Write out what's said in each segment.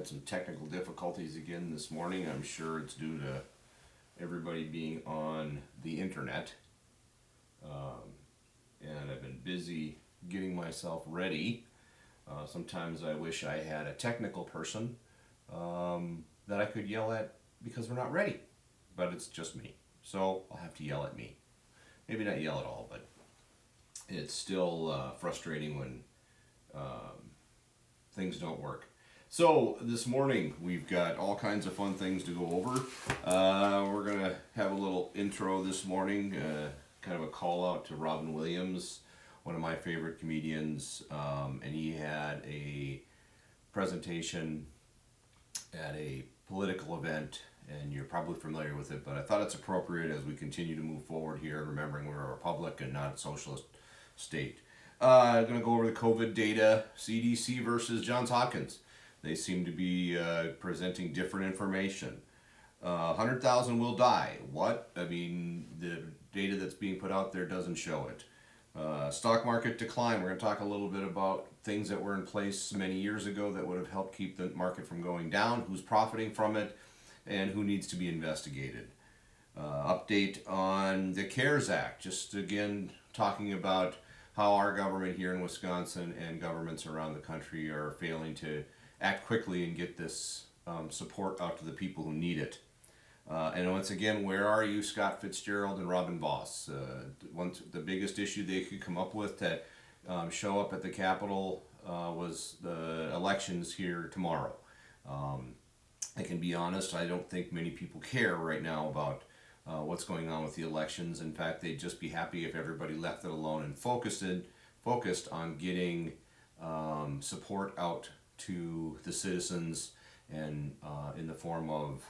had some technical difficulties again this morning. I'm sure it's due to everybody being on the internet. And I've been busy getting myself ready. Sometimes I wish I had a technical person that I could yell at because we're not ready. But it's just me. So I'll have to yell at me. Maybe not yell at all, but it's still frustrating when things don't work. So this morning we've got all kinds of fun things to go over. We're going to have a little intro this morning, kind of a call out to Robin Williams, one of my favorite comedians, and he had a presentation at a political event, and you're probably familiar with it, but I thought it's appropriate as we continue to move forward here, remembering we're a republic and not a socialist state. I'm going to go over the COVID data, CDC versus Johns Hopkins. They seem to be presenting different information. 100,000 will die. What? I mean, the data that's being put out there doesn't show it. Stock market decline. We're going to talk a little bit about things that were in place many years ago that would have helped keep the market from going down, who's profiting from it, and who needs to be investigated. Update on the CARES Act. Just again, talking about how our government here in Wisconsin and governments around the country are failing to act quickly and get this support out to the people who need it. And once again, where are you, Scott Fitzgerald and Robin Voss? The biggest issue they could come up with to show up at the Capitol was the elections here tomorrow. I can be honest, I don't think many people care right now about what's going on with the elections. In fact, they'd just be happy if everybody left it alone and focused on getting support out to the citizens and in the form of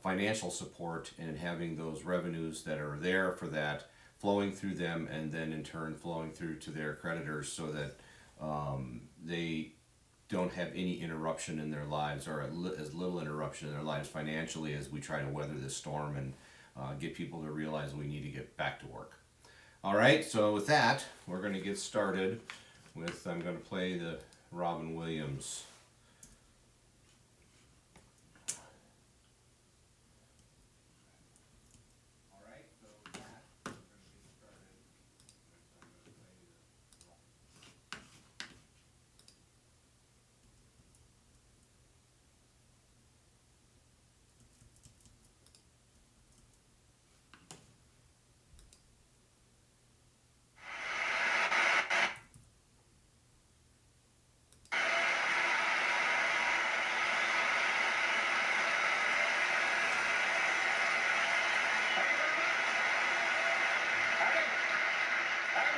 financial support and having those revenues that are there for that flowing through them and then in turn flowing through to their creditors so that they don't have any interruption in their lives or as little interruption in their lives financially as we try to weather this storm and get people to realize we need to get back to work. All right, so with that, we're going to get started with, I'm going to play the Robin Williams.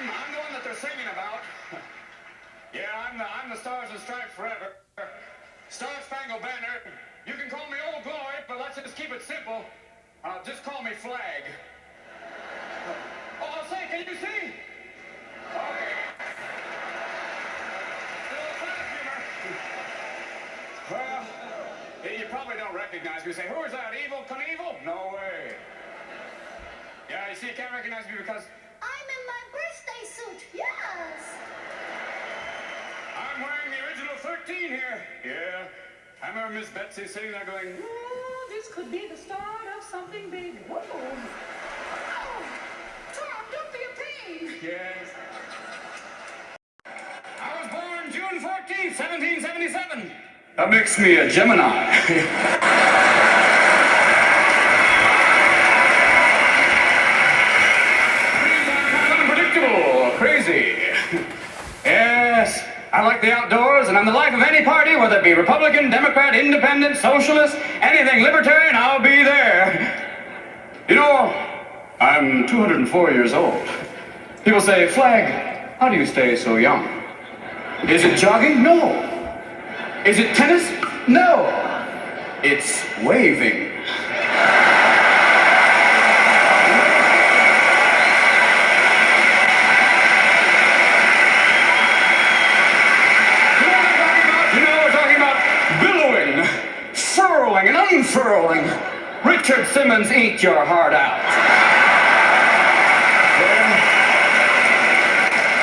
I'm the one that they're singing about. Yeah, I'm the Stars and Stripes Forever. Star Spangled Banner. You can call me Old Glory, but let's just keep it simple. Just call me Flag. Oh, say, can you see? Okay. Still flag humor. Well, you probably don't recognize me. You say, who is that? Evel Knievel? No way. Yeah, you see, you can't recognize me because I'm in my birthday suit, yes! I'm wearing the original 13 here. Yeah. I remember Miss Betsy sitting there going, "Ooh, this could be the start of something big." Whoa! Oh, Tom, don't be a pain! yes. I was born June 14th, 1777. That makes me a Gemini. Crazy. Yes, I like the outdoors, and I'm the life of any party, whether it be Republican, Democrat, Independent, Socialist, anything libertarian, I'll be there. You know, I'm 204 years old. People say, Flag, how do you stay so young? Is it jogging? No. Is it tennis? No. It's waving. Furling and unfurling. Richard Simmons, eat your heart out.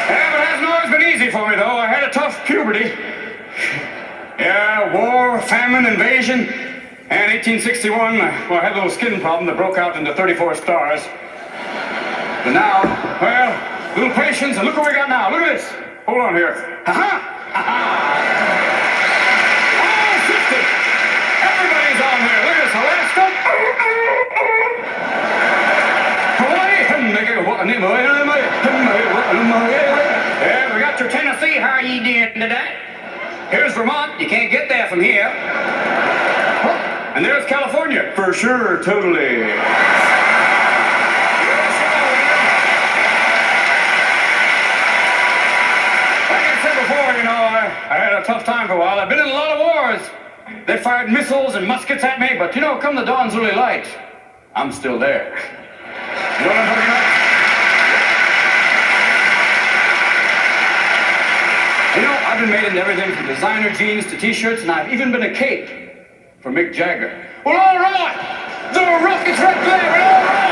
Yeah, but it hasn't always been easy for me, though. I had a tough puberty. Yeah, war, famine, invasion. And 1861, well, I had a little skin problem that broke out into 34 stars. But now, well, a little patience, and look what we got now. Look at this. Hold on here. Ha-ha! Ha-ha! Oh, 50! Everybody's on there. Look at this. Alaska. Hawaii. Yeah, we got your Tennessee. How are you doing today? Here's Vermont. You can't get there from here. And there's California. For sure, totally. Before, you know, I had a tough time for a while. I've been in a lot of wars. They fired missiles and muskets at me, but you know, come the dawn's really light, I'm still there. You know what I'm talking about? You know, I've been made into everything from designer jeans to t-shirts, and I've even been a cape for Mick Jagger. Well, all right! The rocket's right there, all right!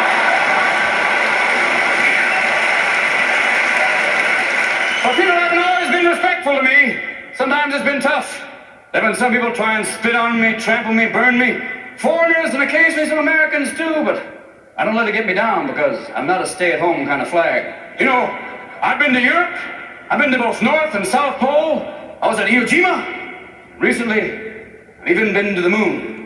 But people haven't always been respectful to me. Sometimes it's been tough. There have been some people try and spit on me, trample me, burn me. Foreigners and occasionally some Americans too, but I don't let it get me down because I'm not a stay-at-home kind of flag. You know, I've been to Europe. I've been to both North and South Pole. I was at Iwo Jima. Recently, I've even been to the moon.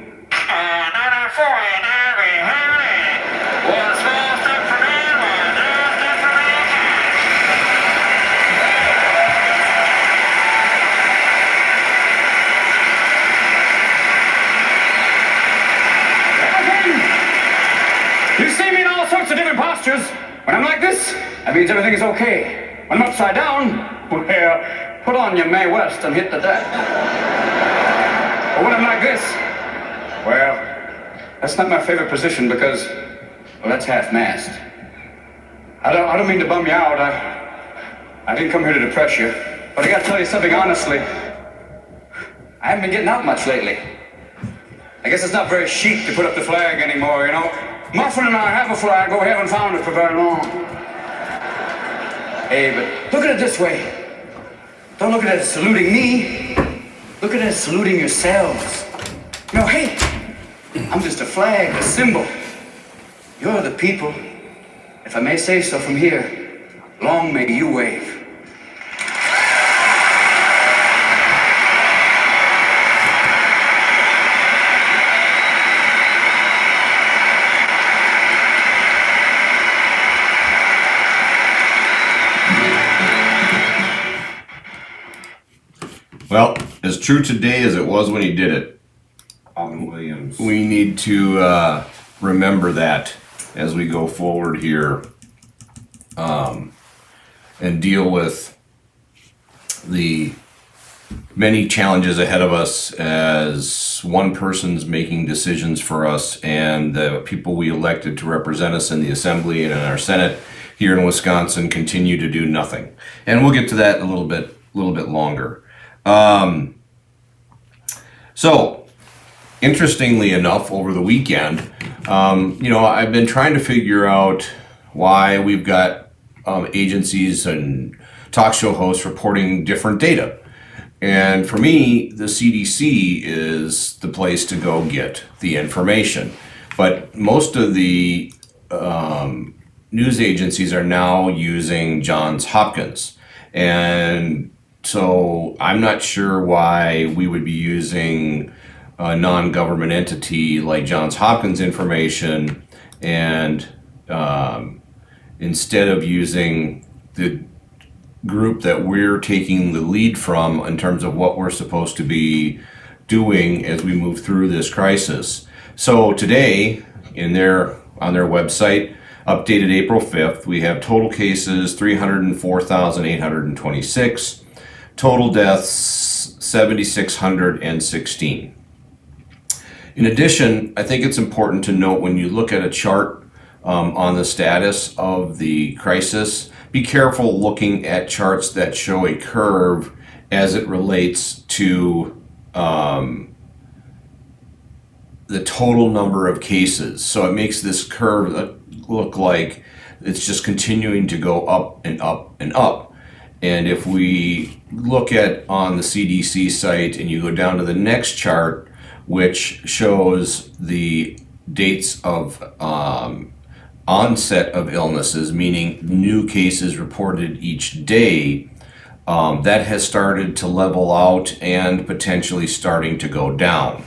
You see me in all sorts of different postures. When I'm like this, that means everything is okay. When I'm upside down, well, put on your Mae West and hit the deck. But when I'm like this, well, that's not my favorite position because, well, that's half-mast. I don't mean to bum you out. I didn't come here to depress you. But I gotta tell you something honestly. I haven't been getting out much lately. I guess it's not very chic to put up the flag anymore, you know? Muffin and I have a flag, but we haven't found it for very long. Hey, but look at it this way. Don't look at it as saluting me. Look at it as saluting yourselves. You know, hey, I'm just a flag, a symbol. You're the people. If I may say so from here, long may you wave. Well, as true today as it was when he did it. Robin Williams. We need to remember that as we go forward here and deal with the many challenges ahead of us as one person's making decisions for us and the people we elected to represent us in the Assembly and in our Senate here in Wisconsin continue to do nothing. And we'll get to that in a little bit longer. So, interestingly enough, over the weekend, I've been trying to figure out why we've got agencies and talk show hosts reporting different data. And for me, the CDC is the place to go get the information. But most of the news agencies are now using Johns Hopkins. And so I'm not sure why we would be using a non-government entity like Johns Hopkins information and instead of using the group that we're taking the lead from in terms of what we're supposed to be doing as we move through this crisis. So today, on their website, updated April 5th, we have total cases 304,826, total deaths 7,616. In addition, I think it's important to note when you look at a chart on the status of the crisis, be careful looking at charts that show a curve as it relates to the total number of cases. So it makes this curve look like it's just continuing to go up and up and up. And if we look at on the CDC site and you go down to the next chart, which shows the dates of onset of illnesses, meaning new cases reported each day, that has started to level out and potentially starting to go down,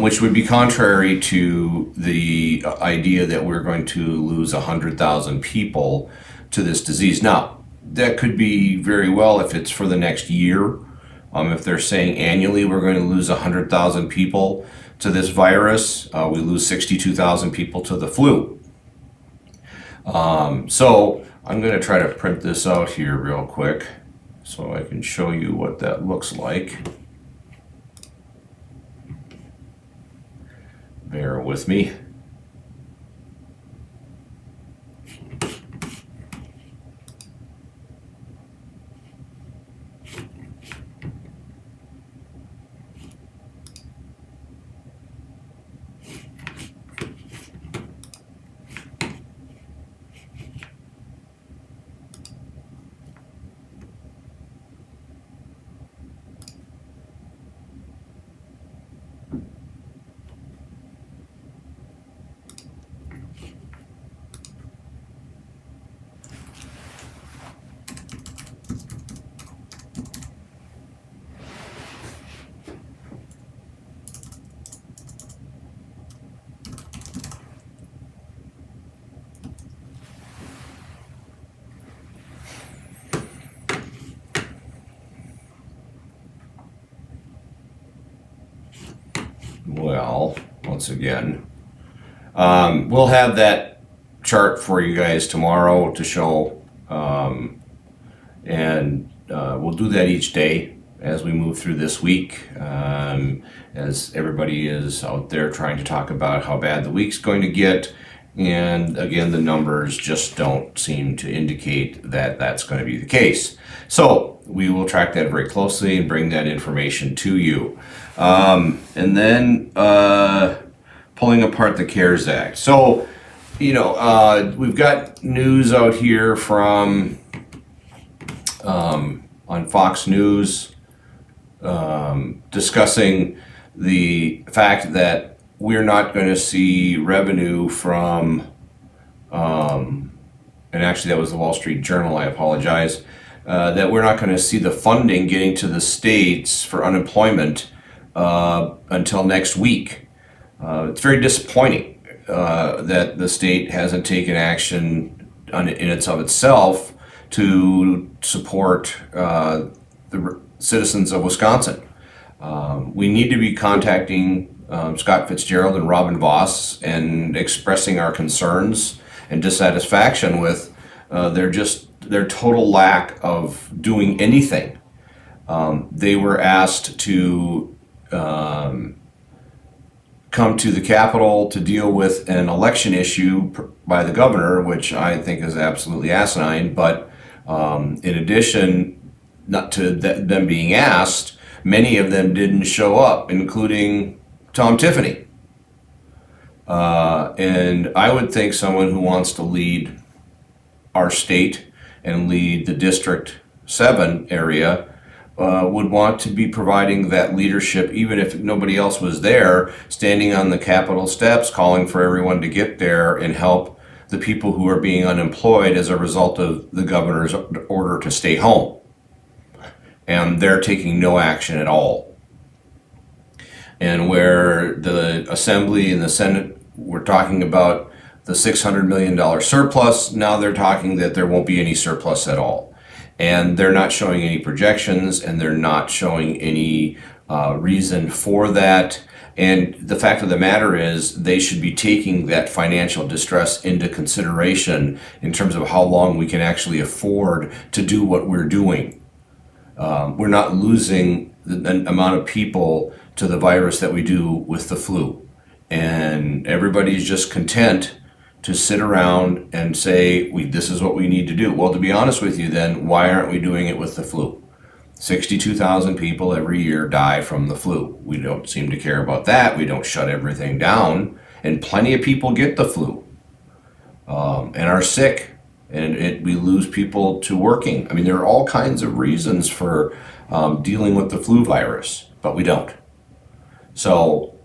which would be contrary to the idea that we're going to lose 100,000 people to this disease. Now, that could be very well if it's for the next year. If they're saying annually we're going to lose 100,000 people to this virus, we lose 62,000 people to the flu. So I'm going to try to print this out here real quick so I can show you what that looks like. Bear with me. Well, once again, we'll have that chart for you guys tomorrow to show, and we'll do that each day as we move through this week, as everybody is out there trying to talk about how bad the week's going to get. And again, the numbers just don't seem to indicate that that's going to be the case. So we will track that very closely and bring that information to you. And then pulling apart the CARES Act. So, we've got news out here from on Fox News discussing the fact that we're not going to see revenue from, and actually that was the Wall Street Journal, I apologize, that we're not going to see the funding getting to the states for unemployment until next week. It's very disappointing that the state hasn't taken action in itself to support the citizens of Wisconsin. We need to be contacting Scott Fitzgerald and Robin Voss and expressing our concerns and dissatisfaction with their total lack of doing anything. They were asked to come to the Capitol to deal with an election issue by the governor, which I think is absolutely asinine. But in addition, not to them being asked, many of them didn't show up, including Tom Tiffany. And I would think someone who wants to lead our state and lead the District 7 area would want to be providing that leadership, even if nobody else was there, standing on the Capitol steps, calling for everyone to get there and help the people who are being unemployed as a result of the governor's order to stay home. And they're taking no action at all. And where the Assembly and the Senate were talking about the $600 million surplus, now they're talking that there won't be any surplus at all. And they're not showing any projections, and they're not showing any reason for that. And the fact of the matter is, they should be taking that financial distress into consideration in terms of how long we can actually afford to do what we're doing. We're not losing the amount of people to the virus that we do with the flu. And everybody's just content to sit around and say, this is what we need to do. Well, to be honest with you, then, why aren't we doing it with the flu? 62,000 people every year die from the flu. We don't seem to care about that. We don't shut everything down. And plenty of people get the flu and are sick and we lose people to working. I mean, there are all kinds of reasons for dealing with the flu virus, but we don't. So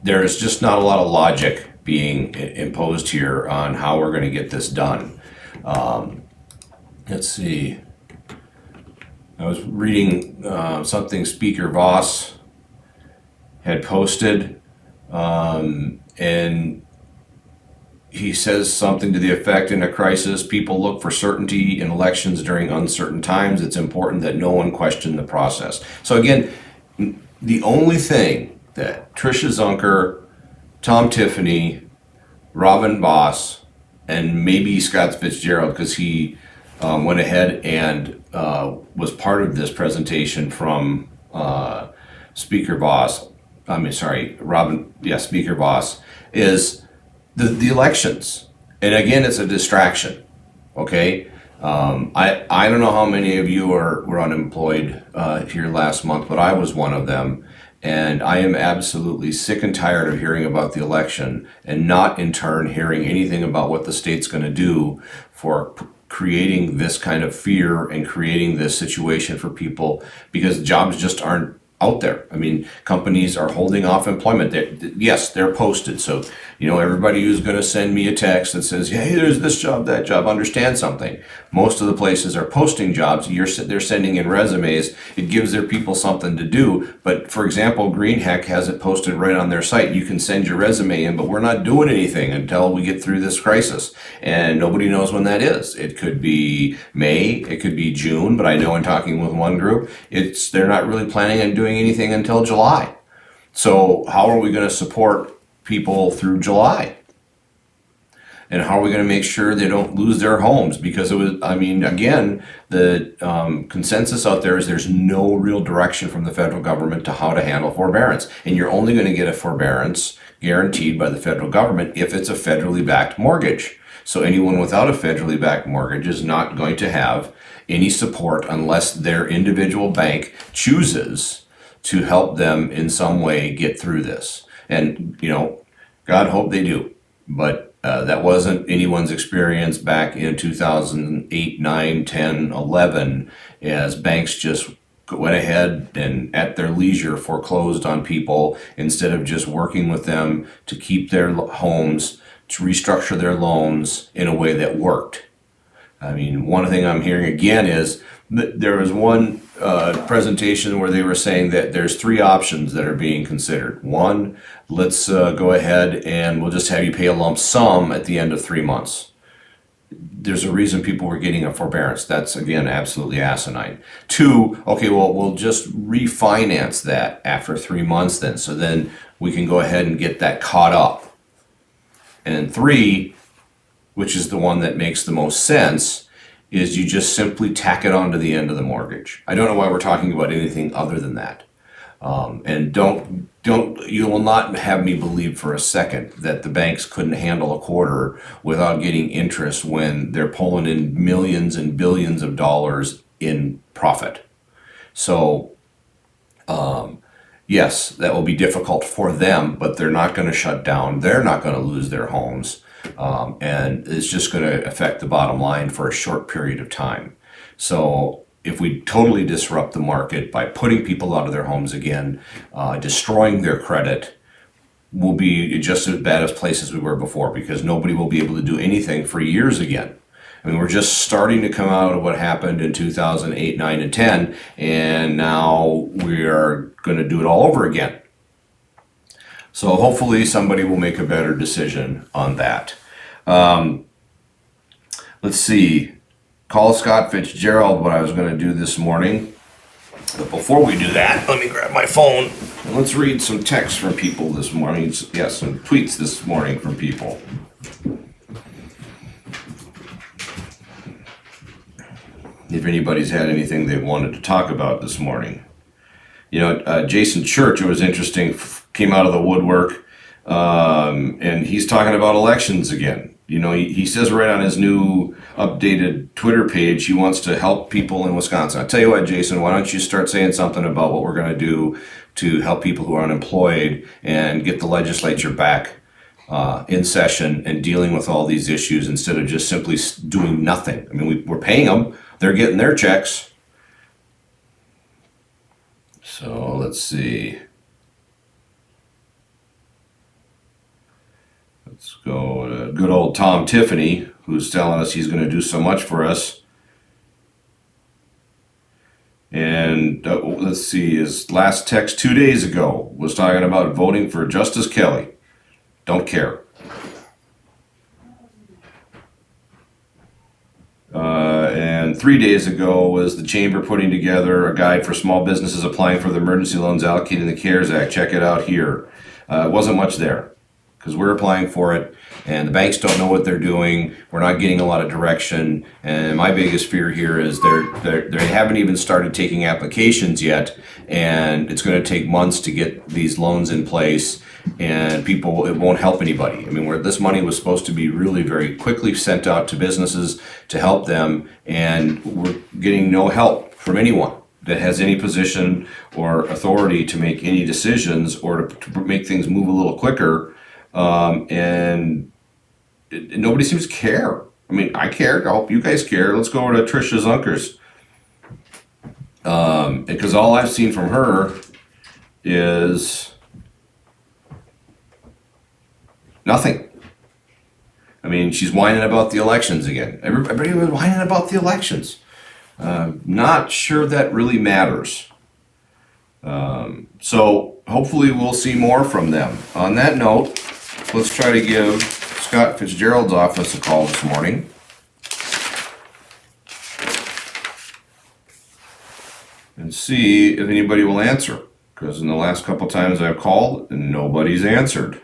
there is just not a lot of logic being imposed here on how we're going to get this done. Let's see. I was reading something Speaker Voss had posted, and he says something to the effect, in a crisis, people look for certainty in elections during uncertain times. It's important that no one question the process. So again, the only thing that Tricia Zunker, Tom Tiffany, Robin Voss, and maybe Scott Fitzgerald, because he went ahead and was part of this presentation from Speaker Voss. Speaker Voss, is the elections. And again, it's a distraction. Okay. I don't know how many of you were unemployed here last month, but I was one of them. And I am absolutely sick and tired of hearing about the election and not in turn hearing anything about what the state's going to do for creating this kind of fear and creating this situation for people, because jobs just aren't out there. I mean, companies are holding off employment. Yes, they're posted. So, everybody who's going to send me a text that says, hey, there's this job, that job, understand something. Most of the places are posting jobs. They're sending in resumes. It gives their people something to do. But for example, GreenHeck has it posted right on their site. You can send your resume in, but we're not doing anything until we get through this crisis. And nobody knows when that is. It could be May, it could be June, but I know in talking with one group, they're not really planning on doing anything until July. So how are we going to support people through July? And how are we going to make sure they don't lose their homes? Because again, the consensus out there is there's no real direction from the federal government to how to handle forbearance. And you're only going to get a forbearance guaranteed by the federal government if it's a federally backed mortgage. So anyone without a federally backed mortgage is not going to have any support unless their individual bank chooses to help them in some way get through this. And, God hope they do. But that wasn't anyone's experience back in 2008, 9, 10, 11, as banks just went ahead and at their leisure foreclosed on people instead of just working with them to keep their homes, to restructure their loans in a way that worked. I mean, one thing I'm hearing again is that there was one presentation where they were saying that there's 3 options that are being considered. One, let's go ahead and we'll just have you pay a lump sum at the end of 3 months. There's a reason people were getting a forbearance. That's, again, absolutely asinine. 2, okay, well, we'll just refinance that after 3 months then. So then we can go ahead and get that caught up. And 3, which is the one that makes the most sense, is you just simply tack it on to the end of the mortgage. I don't know why we're talking about anything other than that. And you will not have me believe for a second that the banks couldn't handle a quarter without getting interest when they're pulling in millions and billions of dollars in profit. So, yes, that will be difficult for them, but they're not going to shut down. They're not going to lose their homes. And it's just going to affect the bottom line for a short period of time. So if we totally disrupt the market by putting people out of their homes again, destroying their credit, we'll be just as bad a place as we were before, because nobody will be able to do anything for years again. I mean, we're just starting to come out of what happened in 2008, 9, and 10, and now we are going to do it all over again. So hopefully somebody will make a better decision on that. Let's see. Call Scott Fitzgerald, what I was going to do this morning. But before we do that, let me grab my phone and let's read some texts from people this morning. Yes, some tweets this morning from people. If anybody's had anything they wanted to talk about this morning. Jason Church, it was interesting, came out of the woodwork, and he's talking about elections again. He says right on his new updated Twitter page, he wants to help people in Wisconsin. I'll tell you what, Jason, why don't you start saying something about what we're going to do to help people who are unemployed and get the legislature back in session and dealing with all these issues instead of just simply doing nothing. I mean, we're paying them, they're getting their checks. So let's see. Let's go to good old Tom Tiffany, who's telling us he's going to do so much for us. And let's see, his last text 2 days ago was talking about voting for Justice Kelly. Don't care. And 3 days ago was the chamber putting together a guide for small businesses applying for the emergency loans allocated in the CARES Act. Check it out here. It wasn't much there because we're applying for it and the banks don't know what they're doing. We're not getting a lot of direction. And my biggest fear here is they haven't even started taking applications yet. And it's going to take months to get these loans in place. And people, it won't help anybody. I mean, where this money was supposed to be really very quickly sent out to businesses to help them, and we're getting no help from anyone that has any position or authority to make any decisions or to make things move a little quicker. And nobody seems to care. I mean, I care. I hope you guys care. Let's go over to Trisha Zunkers. Because all I've seen from her is nothing. I mean, she's whining about the elections again. Everybody was whining about the elections. Not sure that really matters. So hopefully we'll see more from them. On that note, let's try to give Scott Fitzgerald's office a call this morning. And see if anybody will answer. Because in the last couple times I've called, nobody's answered.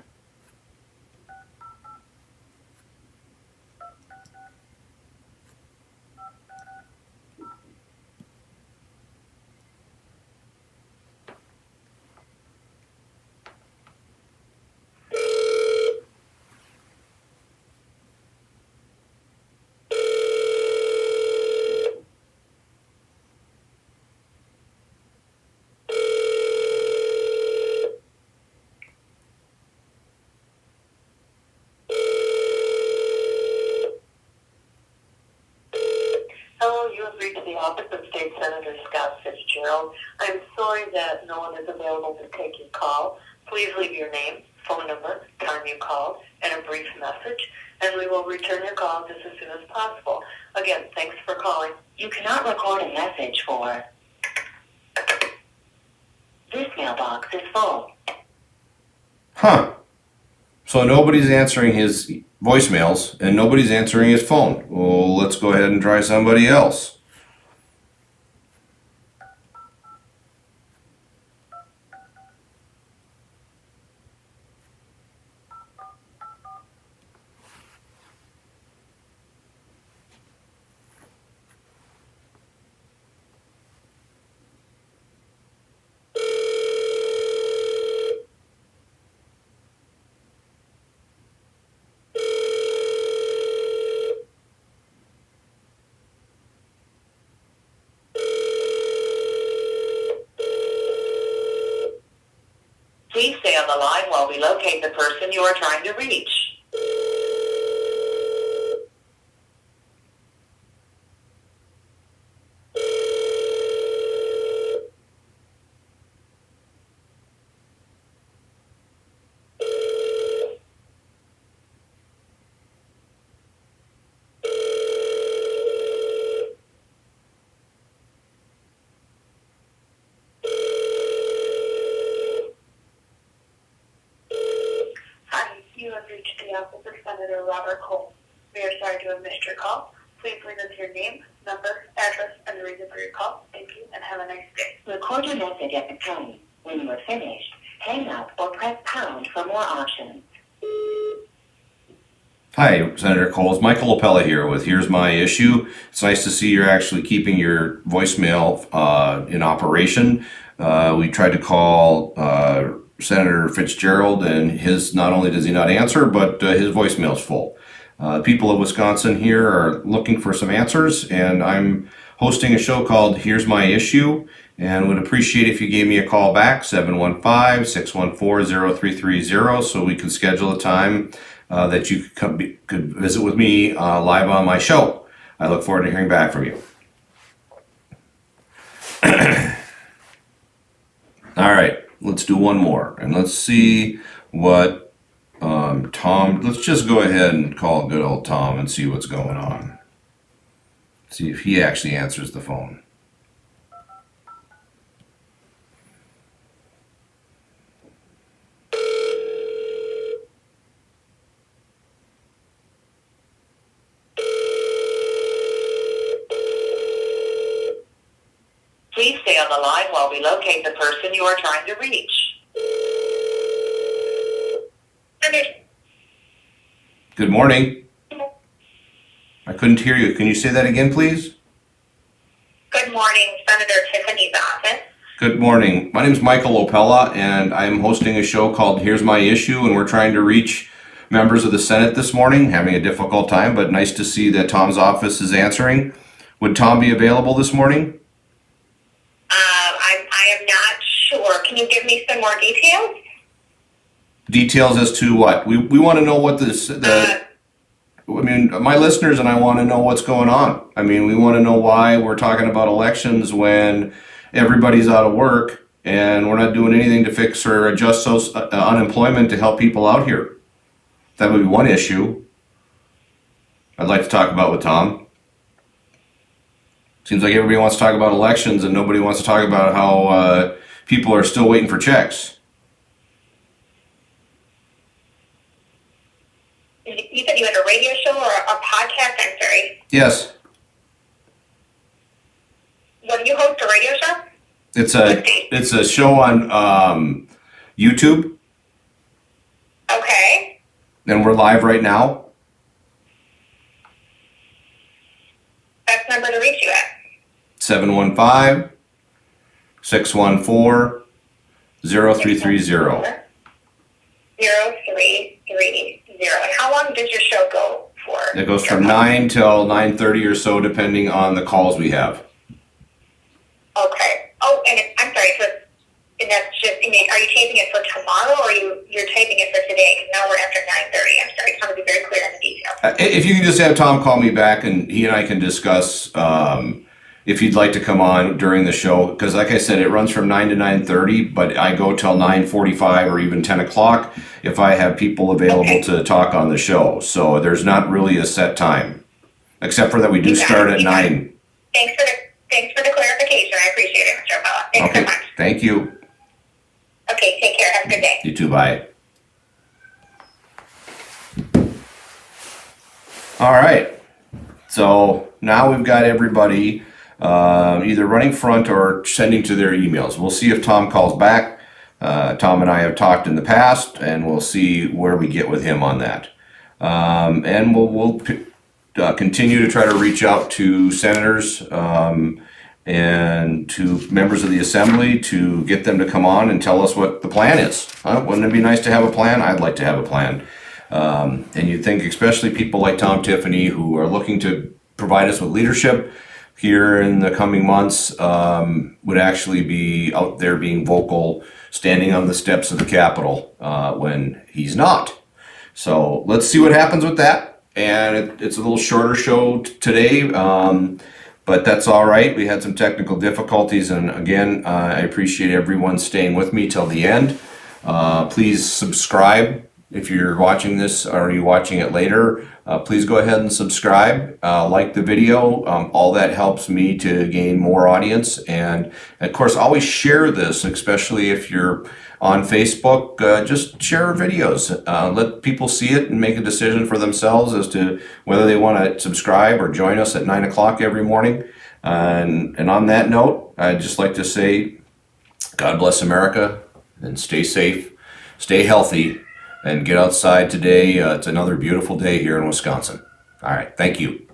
Hello, you have reached the office of State Senator Scott Fitzgerald. I'm sorry that no one is available to take your call. Please leave your name, phone number, time you called, and a brief message, and we will return your call just as soon as possible. Again, thanks for calling. You cannot record a message for... This mailbox is full. Huh. So nobody's answering his voicemails and nobody's answering his phone. Well, let's go ahead and try somebody else. Please stay on the line while we locate the person you are trying to reach. Senator Robert Cole. We are sorry to have missed your call. Please leave us your name, number, address, and the reason for your call. Thank you, and have a nice day. Record your message at the tone. When you are finished, hang up or press pound for more options. Hi, Senator Cole. It's Michael Apella here with Here's My Issue. It's nice to see you're actually keeping your voicemail in operation. We tried to call Senator Fitzgerald, and his not only does he not answer, but his voicemail's full. People of Wisconsin here are looking for some answers, and I'm hosting a show called Here's My Issue, and would appreciate if you gave me a call back, 715-614-0330, so we could schedule a time that you could visit with me live on my show. I look forward to hearing back from you. All right, let's do one more, and let's see what Tom. Let's just go ahead and call good old Tom and see what's going on. See if he actually answers the phone. Please stay on the line while we locate the person you are trying to reach. Good morning. I couldn't hear you. Can you say that again, please? Good morning, Senator Tiffany's office. Good morning. My name is Michael Opella, and I'm hosting a show called Here's My Issue, and we're trying to reach members of the Senate this morning. Having a difficult time, but nice to see that Tom's office is answering. Would Tom be available this morning? I am not sure. Can you give me some more details? Details as to what? We want to know what my listeners and I want to know what's going on. I mean, we want to know why we're talking about elections when everybody's out of work and we're not doing anything to fix or adjust unemployment to help people out here. That would be one issue I'd like to talk about with Tom. Seems like everybody wants to talk about elections and nobody wants to talk about how people are still waiting for checks. You said you had a radio show or a podcast? I'm sorry. Yes. When you host a radio show? It's a show on YouTube. Okay. And we're live right now. Best number to reach you at? 715-614-0330. 0330. And how long does your show go for? It goes from 9 till 9:30 or so, depending on the calls we have. Okay. Oh, and I'm sorry. So, and that's just. I mean, are you taping it for tomorrow, or you're taping it for today? Because now we're after 9:30. I'm sorry. I want to be very clear on the details. If you can just have Tom call me back, and he and I can discuss if he'd like to come on during the show, because like I said, it runs from 9 to 9:30, but I go till 9:45 or even 10 o'clock if I have people available to talk on the show. So there's not really a set time, except for that we do start at 9. Thanks for the clarification. I appreciate it, Mr. Apella. Thanks so much. Thank you. Okay, take care. Have a good day. You too. Bye. All right. So now we've got everybody either running front or sending to their emails. We'll see if Tom calls back. Tom and I have talked in the past, and we'll see where we get with him on that. And we'll continue to try to reach out to senators and to members of the assembly to get them to come on and tell us what the plan is. Wouldn't it be nice to have a plan? I'd like to have a plan. And you'd think especially people like Tom Tiffany, who are looking to provide us with leadership here in the coming months, would actually be out there being vocal, standing on the steps of the Capitol when he's not. So let's see what happens with that. And it's a little shorter show today, but that's all right. We had some technical difficulties, and again, I appreciate everyone staying with me till the end. Please subscribe if you're watching this or you're watching it later. Please go ahead and subscribe, like the video. All that helps me to gain more audience. And of course, always share this, especially if you're on Facebook. Just share our videos. Let people see it and make a decision for themselves as to whether they want to subscribe or join us at 9 o'clock every morning. And on that note, I'd just like to say, God bless America, and stay safe, stay healthy, and get outside today. It's another beautiful day here in Wisconsin. All right. Thank you.